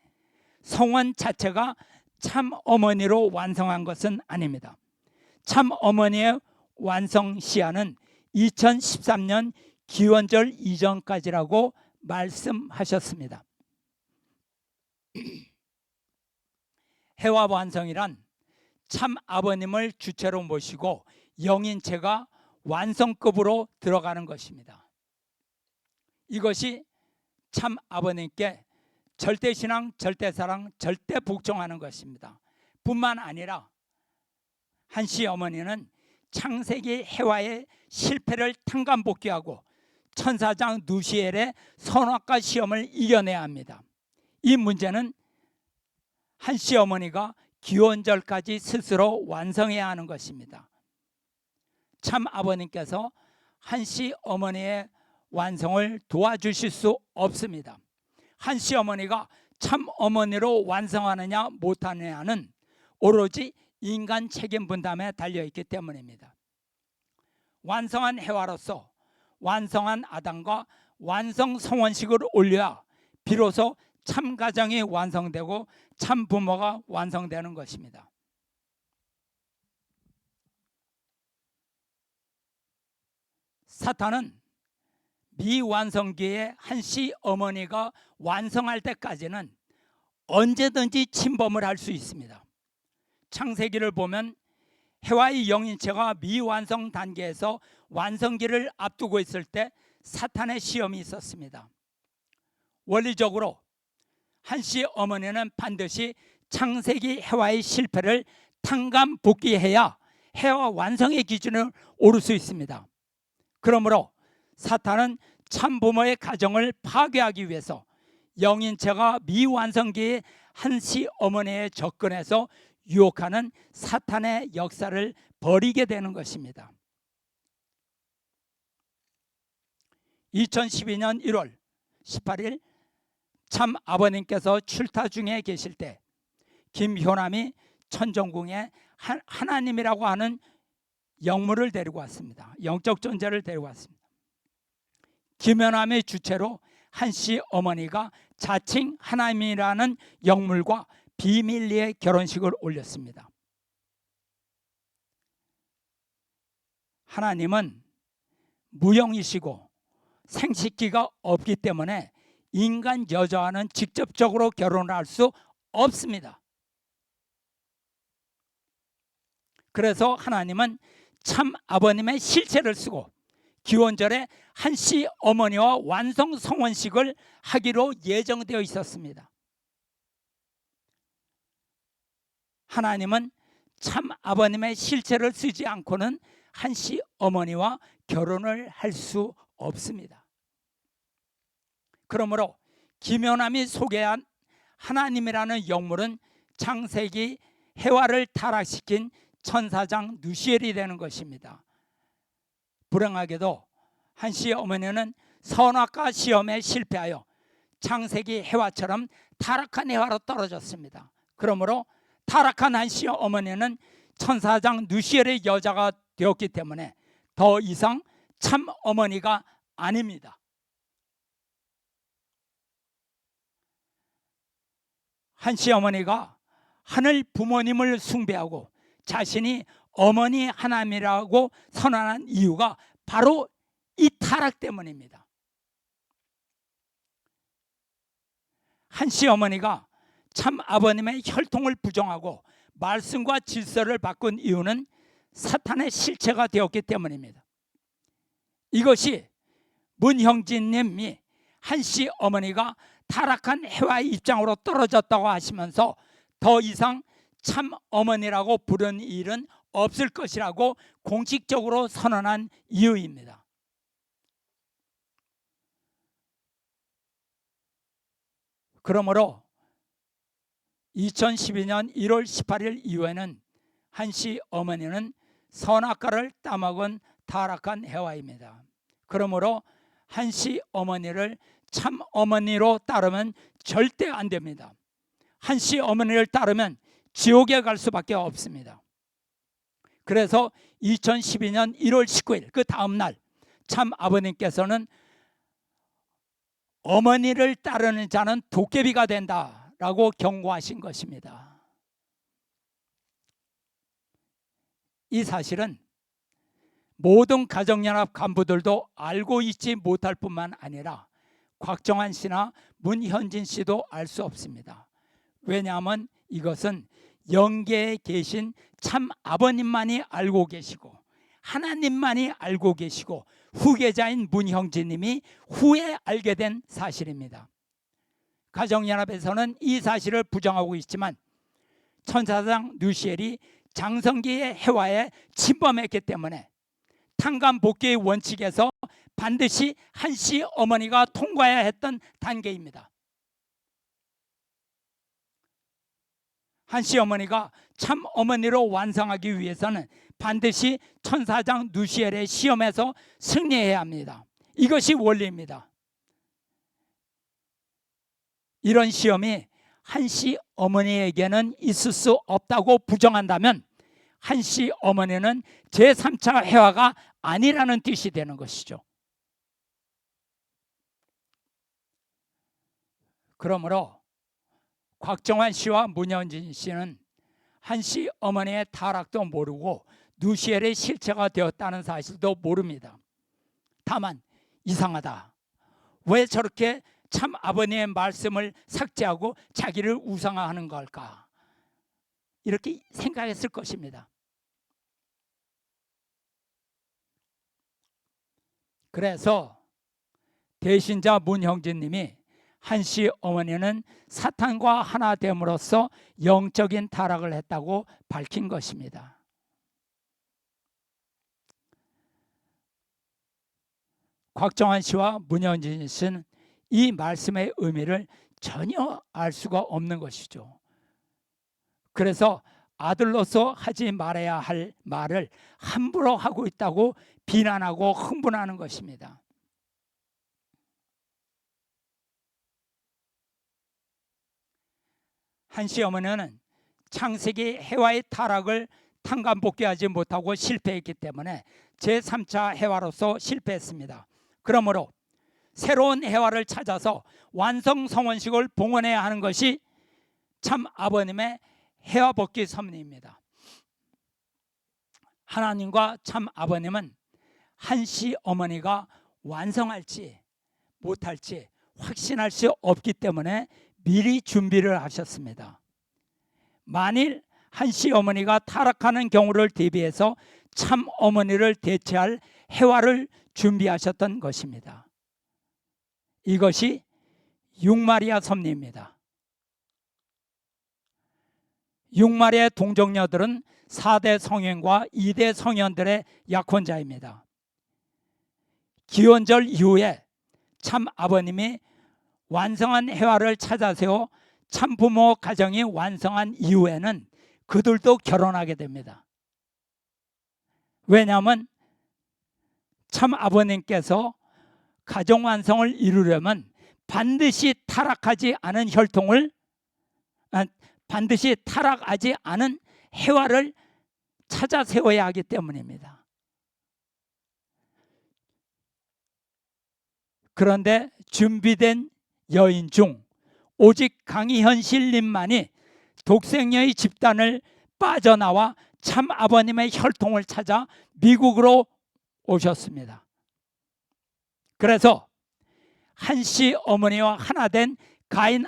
성원 자체가 참 어머니로 완성한 것은 아닙니다. 참 어머니의 완성 시한은 2013년 기원절 이전까지라고 말씀하셨습니다. 해와 완성이란 참 아버님을 주체로 모시고 영인체가 완성급으로 들어가는 것입니다. 이것이 참 아버님께 절대신앙, 절대사랑, 절대 복종하는 것입니다. 뿐만 아니라 한씨 어머니는 창세기 해와의 실패를 탕감복귀하고 천사장 누시엘의 선악과 시험을 이겨내야 합니다. 이 문제는 한씨 어머니가 기원절까지 스스로 완성해야 하는 것입니다. 참 아버님께서 한씨 어머니의 완성을 도와주실 수 없습니다. 한씨 어머니가 참 어머니로 완성하느냐 못하느냐는 오로지 인간 책임 분담에 달려있기 때문입니다. 완성한 해와로서 완성한 아담과 완성 성원식을 올려야 비로소 참 가정이 완성되고 참 부모가 완성되는 것입니다. 사탄은 미완성기에 한씨 어머니가 완성할 때까지는 언제든지 침범을 할 수 있습니다. 창세기를 보면 해와의 영인체가 미완성 단계에서 완성기를 앞두고 있을 때 사탄의 시험이 있었습니다. 원리적으로 한씨 어머니는 반드시 창세기 해와의 실패를 탕감 복귀해야 해와 완성의 기준을 오를 수 있습니다. 그러므로 사탄은 참부모의 가정을 파괴하기 위해서 영인체가 미완성기의 한씨 어머니에 접근해서 유혹하는 사탄의 역사를 벌이게 되는 것입니다. 2012년 1월 18일 참 아버님께서 출타 중에 계실 때 김효남이 천정궁에 하나님이라고 하는 영물을 데리고 왔습니다. 영적 존재를 데리고 왔습니다. 김효남의 주체로 한씨 어머니가 자칭 하나님이라는 영물과 비밀리에 결혼식을 올렸습니다. 하나님은 무형이시고 생식기가 없기 때문에 인간 여자와는 직접적으로 결혼을 할 수 없습니다. 그래서 하나님은 참 아버님의 실체를 쓰고 기원절에 한씨 어머니와 완성 성원식을 하기로 예정되어 있었습니다. 하나님은 참 아버님의 실체를 쓰지 않고는 한씨 어머니와 결혼을 할 수 없습니다. 그러므로 김효남이 소개한 하나님이라는 영물은 창세기 해와를 타락시킨 천사장 누시엘이 되는 것입니다. 불행하게도 한씨 어머니는 선악과 시험에 실패하여 창세기 해와처럼 타락한 해와로 떨어졌습니다. 그러므로 타락한 한씨 어머니는 천사장 누시엘의 여자가 되었기 때문에 더 이상 참 어머니가 아닙니다. 한씨 어머니가 하늘 부모님을 숭배하고 자신이 어머니 하나님이라고 선언한 이유가 바로 이 타락 때문입니다. 한씨 어머니가 참 아버님의 혈통을 부정하고 말씀과 질서를 바꾼 이유는 사탄의 실체가 되었기 때문입니다. 이것이 문형진님이 한씨 어머니가 타락한 해와의 입장으로 떨어졌다고 하시면서 더 이상 참 어머니라고 부르는 일은 없을 것이라고 공식적으로 선언한 이유입니다. 그러므로 2012년 1월 18일 이후에는 한씨 어머니는 선악과를 따먹은 타락한 해와입니다. 그러므로 한씨 어머니를 참 어머니로 따르면 절대 안 됩니다. 한씨 어머니를 따르면 지옥에 갈 수밖에 없습니다. 그래서 2012년 1월 19일 그 다음 날 참 아버님께서는 어머니를 따르는 자는 도깨비가 된다라고 경고하신 것입니다. 이 사실은 모든 가정연합 간부들도 알고 있지 못할 뿐만 아니라 곽정환 씨나 문현진 씨도 알 수 없습니다. 왜냐하면 이것은 영계에 계신 참 아버님만이 알고 계시고 하나님만이 알고 계시고 후계자인 문형진님이 후에 알게 된 사실입니다. 가정연합에서는 이 사실을 부정하고 있지만 천사장 누시엘이 장성기의 해화에 침범했기 때문에 탕감복귀의 원칙에서 반드시 한씨 어머니가 통과해야 했던 단계입니다. 한씨 어머니가 참 어머니로 완성하기 위해서는 반드시 천사장 누시엘의 시험에서 승리해야 합니다. 이것이 원리입니다. 이런 시험이 한씨 어머니에게는 있을 수 없다고 부정한다면 한씨 어머니는 제3차 해화가 아니라는 뜻이 되는 것이죠. 그러므로 곽정환 씨와 문현진 씨는 한씨 어머니의 타락도 모르고 누시엘의 실체가 되었다는 사실도 모릅니다. 다만 이상하다. 왜 저렇게 참 아버님의 말씀을 삭제하고 자기를 우상화하는 걸까? 이렇게 생각했을 것입니다. 그래서 대신자 문형진 님이 한씨 어머니는 사탄과 하나 됨으로써 영적인 타락을 했다고 밝힌 것입니다. 곽정환 씨와 문현진 씨는 이 말씀의 의미를 전혀 알 수가 없는 것이죠. 그래서 아들로서 하지 말아야 할 말을 함부로 하고 있다고 비난하고 흥분하는 것입니다. 한씨 어머니는 창세기 해와의 타락을 탕감복귀하지 못하고 실패했기 때문에 제3차 해화로서 실패했습니다. 그러므로 새로운 해화를 찾아서 완성 성원식을 봉헌해야 하는 것이 참 아버님의 해화복귀 섭리입니다. 하나님과 참 아버님은 한씨 어머니가 완성할지 못할지 확신할 수 없기 때문에 미리 준비를 하셨습니다. 만일 한씨 어머니가 타락하는 경우를 대비해서 참 어머니를 대체할 해화를 준비하셨던 것입니다. 이것이 육마리아 섭리입니다. 육마리아의 동정녀들은 4대 성현과 2대 성현들의 약혼자입니다. 기원절 이후에 참 아버님이 완성한 해화를 찾아 세워 참부모 가정이 완성한 이후에는 그들도 결혼하게 됩니다. 왜냐하면 참 아버님께서 가정 완성을 이루려면 반드시 타락하지 않은 혈통을 반드시 타락하지 않은 해화를 찾아 세워야 하기 때문입니다. 그런데 준비된 여인 중 오직 강희현실님만이 독생녀의 집단을 빠져나와 참 아버님의 혈통을 찾아 미국으로 오셨습니다. 그래서 한씨 어머니와 하나 된 가인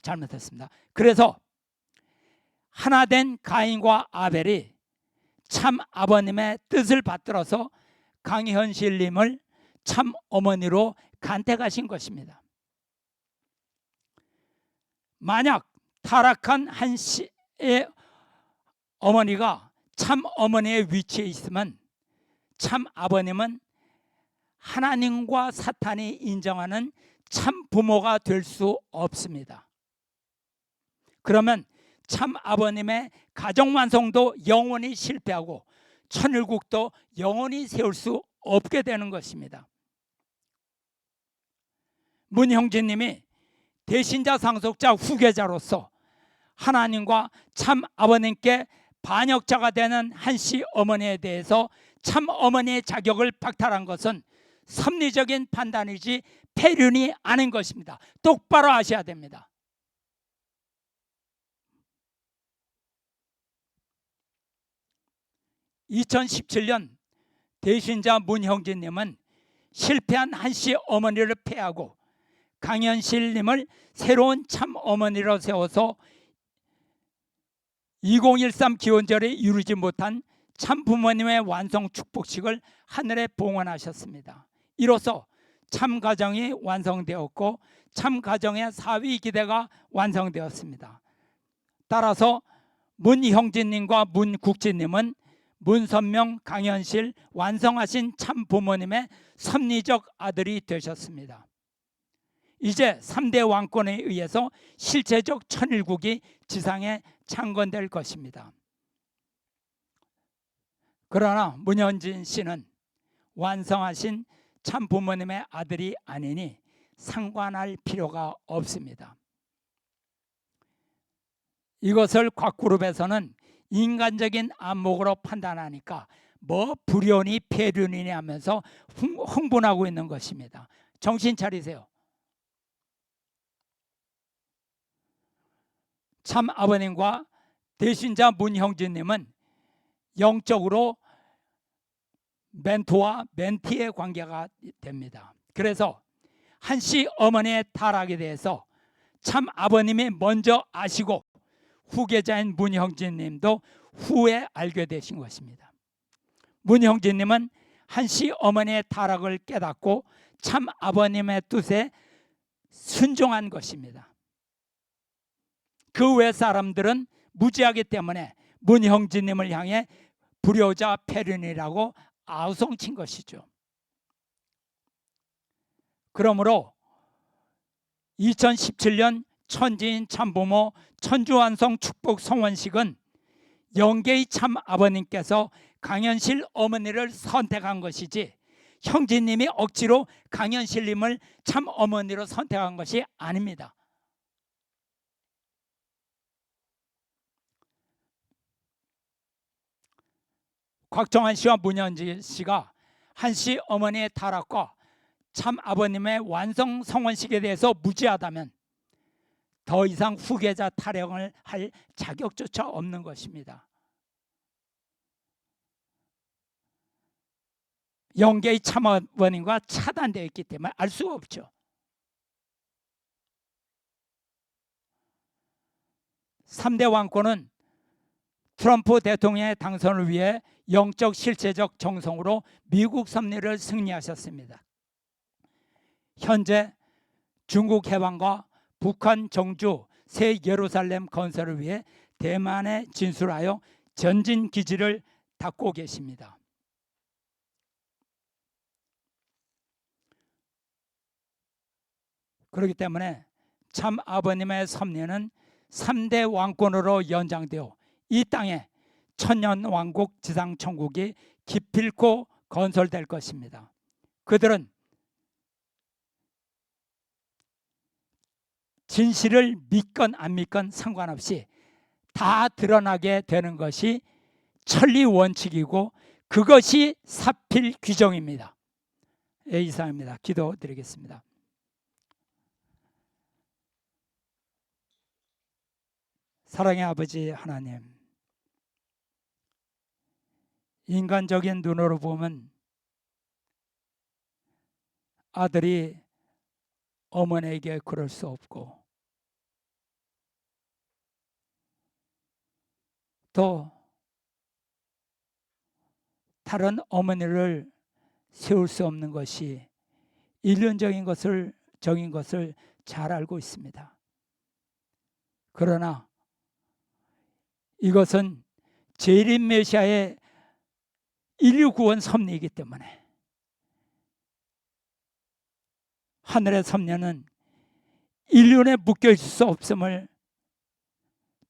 잘못했습니다. 그래서 하나 된 가인과 아벨이 참 아버님의 뜻을 받들어서 강현실님을 참 어머니로 간택하신 것입니다. 만약 타락한 한씨의 어머니가 참 어머니의 위치에 있으면 참 아버님은 하나님과 사탄이 인정하는 참 부모가 될 수 없습니다. 그러면 참 아버님의 가정 완성도 영원히 실패하고 천일국도 영원히 세울 수 없게 되는 것입니다. 문형진님이 대신자 상속자 후계자로서 하나님과 참 아버님께 반역자가 되는 한씨 어머니에 대해서 참 어머니의 자격을 박탈한 것은 섭리적인 판단이지 폐륜이 아닌 것입니다. 똑바로 아셔야 됩니다. (2017년) 대신자 문형진님은 실패한 한씨 어머니를 폐하고 강현실님을 새로운 참 어머니로 세워서 2013 기원절에 이루지 못한 참 부모님의 완성 축복식을 하늘에 봉헌하셨습니다. 이로써 참 가정이 완성되었고 참 가정의 사위 기대가 완성되었습니다. 따라서 문형진님과 문국진님은 문선명, 강현실 완성하신 참 부모님의 섭리적 아들이 되셨습니다. 이제 3대 왕권에 의해서 실체적 천일국이 지상에 창건될 것입니다. 그러나 문현진 씨는 완성하신 참 부모님의 아들이 아니니 상관할 필요가 없습니다. 이것을 곽그룹에서는 인간적인 안목으로 판단하니까 뭐 불륜이 폐륜이냐 하면서 흥분하고 있는 것입니다. 정신 차리세요. 참 아버님과 대신자 문형진님은 영적으로 멘토와 멘티의 관계가 됩니다. 그래서 한씨 어머니의 타락에 대해서 참 아버님이 먼저 아시고 후계자인 문형진님도 후에 알게 되신 것입니다. 문형진님은 한씨 어머니의 타락을 깨닫고 참 아버님의 뜻에 순종한 것입니다. 그 외 사람들은 무지하기 때문에 문형진님을 향해 불효자 폐륜이라고 아우성친 것이죠. 그러므로 2017년 천지인 참부모 천주완성 축복 성원식은 영계의 참 아버님께서 강현실 어머니를 선택한 것이지 형제님이 억지로 강현실님을 참 어머니로 선택한 것이 아닙니다. 곽정한 씨와 문현지 씨가 한씨 어머니의 타락과 참 아버님의 완성 성원식에 대해서 무지하다면 더 이상 후계자 타령을 할 자격조차 없는 것입니다. 영계의 참 아버님과 차단되어 있기 때문에 알 수가 없죠. (3대) 왕권은 트럼프 대통령의 당선을 위해 영적 실체적 정성으로 미국 섭리를 승리하셨습니다. 현재 중국 해방과 북한 정주 새 예루살렘 건설을 위해 대만에 진출하여 전진 기지를 닦고 계십니다. 그렇기 때문에 참 아버님의 섭리는 3대 왕권으로 연장되어 이 땅에 천년왕국 지상천국이 기필코 건설될 것입니다. 그들은 진실을 믿건 안 믿건 상관없이 다 드러나게 되는 것이 천리 원칙이고 그것이 사필 규정입니다. 이상입니다. 기도드리겠습니다. 사랑의 아버지 하나님, 인간적인 눈으로 보면 아들이 어머니에게 그럴 수 없고 또 다른 어머니를 세울 수 없는 것이 인륜적인 것을 정인 것을 잘 알고 있습니다. 그러나 이것은 재림 메시아의 인류 구원 섭리이기 때문에 하늘의 섭리는 인륜에 묶여 있을 수 없음을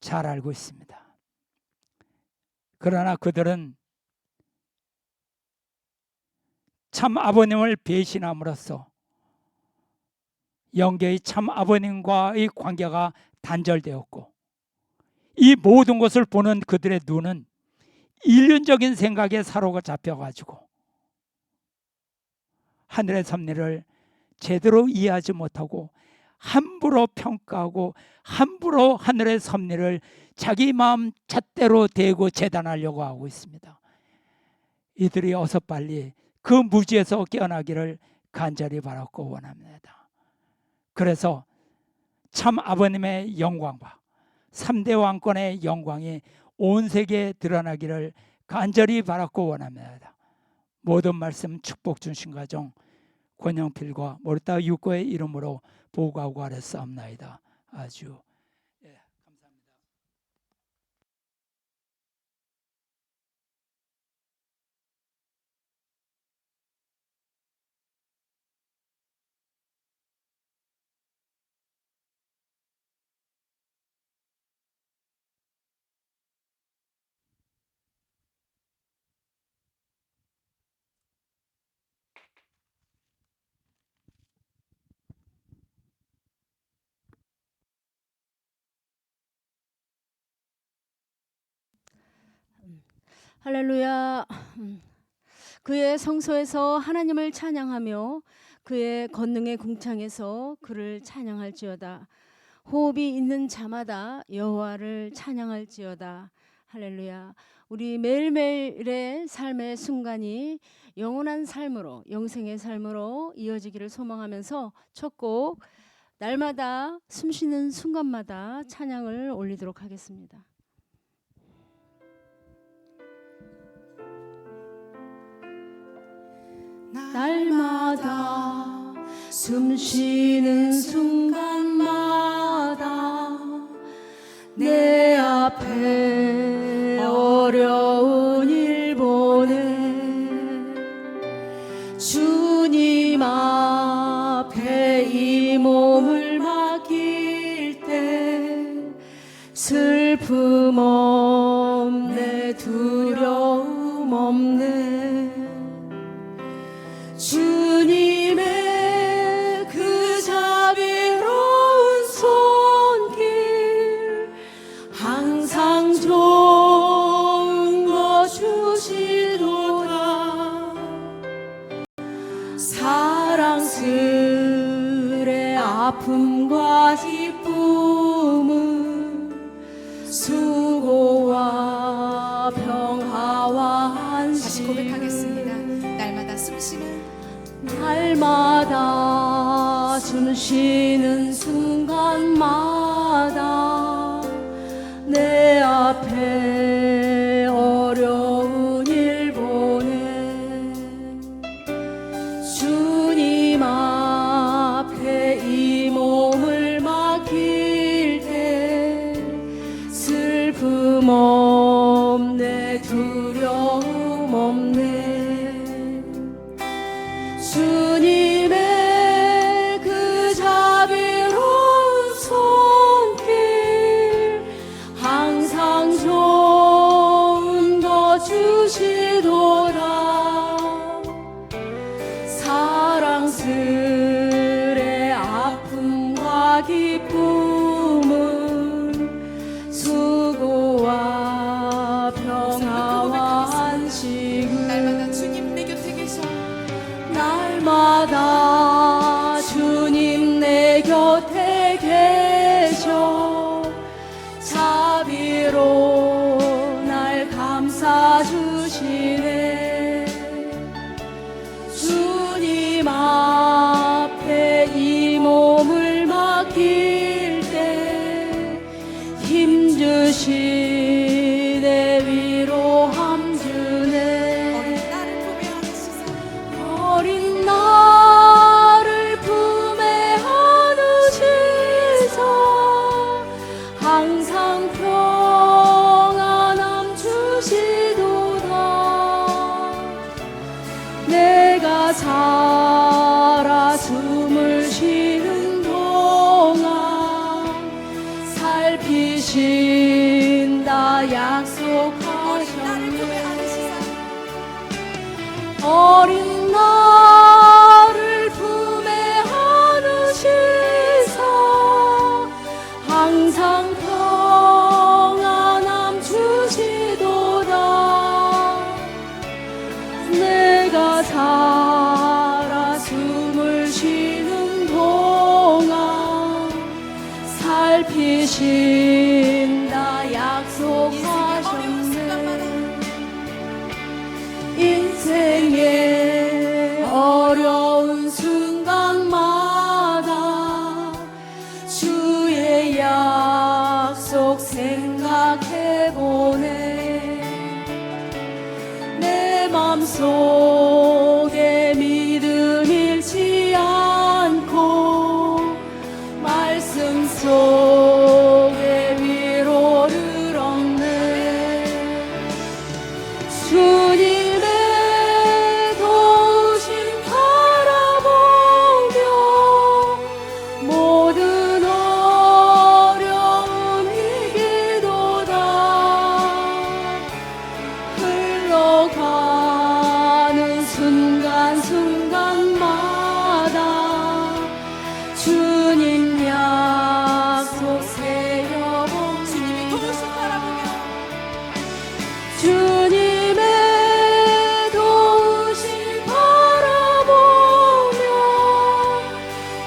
잘 알고 있습니다. 그러나 그들은 참 아버님을 배신함으로써 영계의 참 아버님과의 관계가 단절되었고 이 모든 것을 보는 그들의 눈은 인륜적인 생각에 사로잡혀가지고 하늘의 섭리를 제대로 이해하지 못하고 함부로 평가하고 함부로 하늘의 섭리를 자기 마음 잣대로 대고 재단하려고 하고 있습니다. 이들이 어서 빨리 그 무지에서 깨어나기를 간절히 바라고 원합니다. 그래서 참 아버님의 영광과 3대 왕권의 영광이 온 세계에 드러나기를 간절히 바라고 원합니다. 모든 말씀 축복 주신 가정 권영필과 모르타 유코의 이름으로 보고하고 아뢰사옵나이다. 아주 감사합니다. 할렐루야. 그의 성소에서 하나님을 찬양하며 그의 권능의 궁창에서 그를 찬양할지어다. 호흡이 있는 자마다 여호와를 찬양할지어다. 할렐루야. 우리 매일매일의 삶의 순간이 영원한 삶으로, 영생의 삶으로 이어지기를 소망하면서 첫 곡 날마다 숨쉬는 순간마다 찬양을 올리도록 하겠습니다. 날마다 숨쉬는 순간마다 내 앞에 어려운 일 보내 주님 앞에 이 몸을 맡길 때 슬픔 없네 두려움 없네 주님의 그 자비로운 손길 항상 좋은 것 주시도다 사랑스레 아픔과 기쁨은 수고와 평화와 안식 다시 고백하겠습니다. 날마다 숨쉬는 날마다 숨쉬는 순간마다 내 앞에 어려운 일 보내 주님 앞에 이 몸을 맡길 때 슬픔 없네 두려움 없네 주님의 그 자비로운 손길 항상 좋은 것 주시도다 사랑스레 아픔과 기쁨은 수고와 평화와 안식은 날마다 주님 내 곁에 계셔 날마다 주님 내 곁에 계셔 자비로 날 감싸주시네 주님 앞에 이 몸을 맡길 때 힘주시네 위로함 주네 어린 나를 품에 안으시사 항상 평안함 주시도다 내가 살아 숨을 쉬는 동안 살피신다 약속하셨네 어린 나를 품에 안으시사 항상 평안함 주시도다 내가 살아 삶 속에 믿음 잃지 않고 말씀 속에 위로를 얻네. 주님의 도우심 바라보며 모든 어려움 이기도다. 흘러가는 순간순간마다 주님 약속 새겨본 주님의 도우심 바라보며 주님의 도우심 바라보며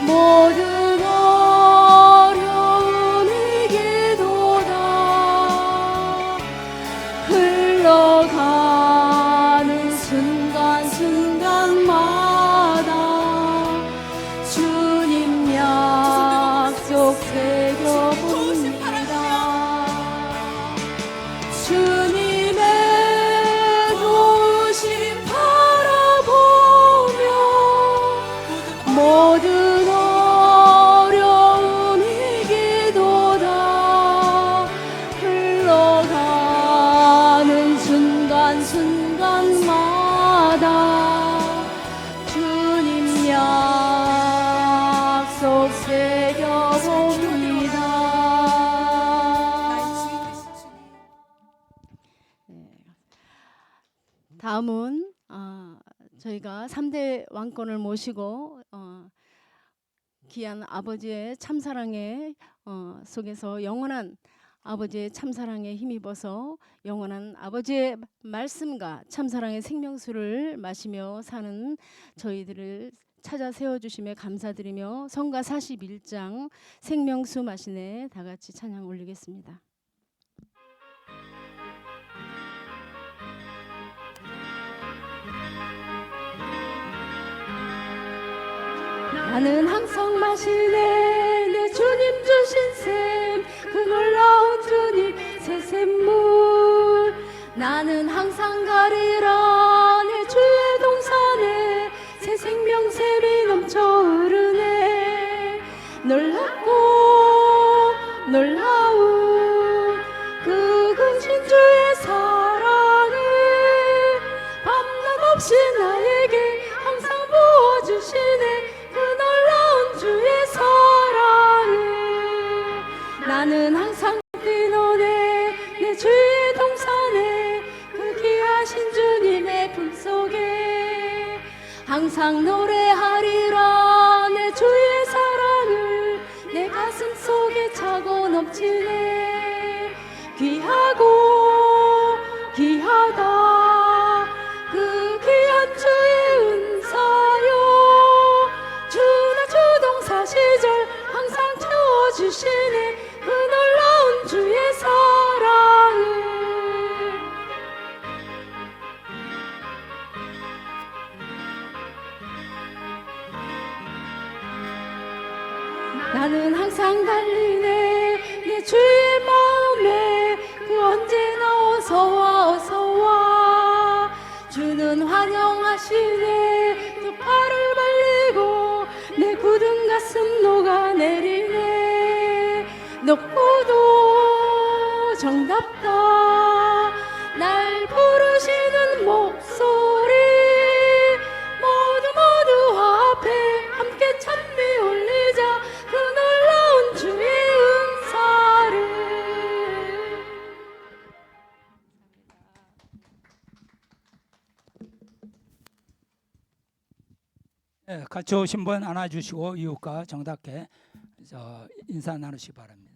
모든 어려움 이기도다. 흘러가는 순간순간마다 주님 약속 새겨봅니다. 주님의 도우심 바라보며 모든 어려움 이기도다. 흘러가는 순간순간마다 주님 약속 새겨봅니다. 나의 주인 되신 주님. 다음은 저희가 3대 왕권을 모시고 귀한 아버지의 참사랑에 속에서 영원한 아버지의 참사랑에 힘입어서 영원한 아버지의 말씀과 참사랑의 생명수를 마시며 사는 저희들을 찾아 세워주심에 감사드리며 성가 41장 생명수 마시네 다 같이 찬양 올리겠습니다. 나는 항상 마시네 내 주님 주신 샘 그 놀라운 주님 새 샘물. 나는 항상 가리라 내 주의 동산에 새 생명샘이 넘쳐 흐르네. 놀랍고 놀라운 그 근신 주의 사랑을 밤낮 없이 나에게 항상 부어주시네. 그 놀라운 주의 사랑을 나는 항상 뛰노네 내 주의 동산에 그 귀하신 주님의 품속에 항상 노래하리라. 내 주의 사랑을 내 가슴 속에 차고 넘치네. 귀하고 귀하다 그 귀한 주의 은사요. 주나 주동사 시절 항상 채워주시네. 그 놀라운 주의 사랑을 나는 항상 달리네 내 주의 마음에 그 언제나 어서와 어서와. 주는 환영하시네. 두 팔을 벌리고 내 굳은 가슴 녹아내리네. 높고도 정답다 날 부르시는 목소리. 모두 앞에 함께 찬미 올리자. 그 놀라운 주의 은사를. 같이 오신 분 안아주시고 이웃과 정답게 인사 나누시기 바랍니다.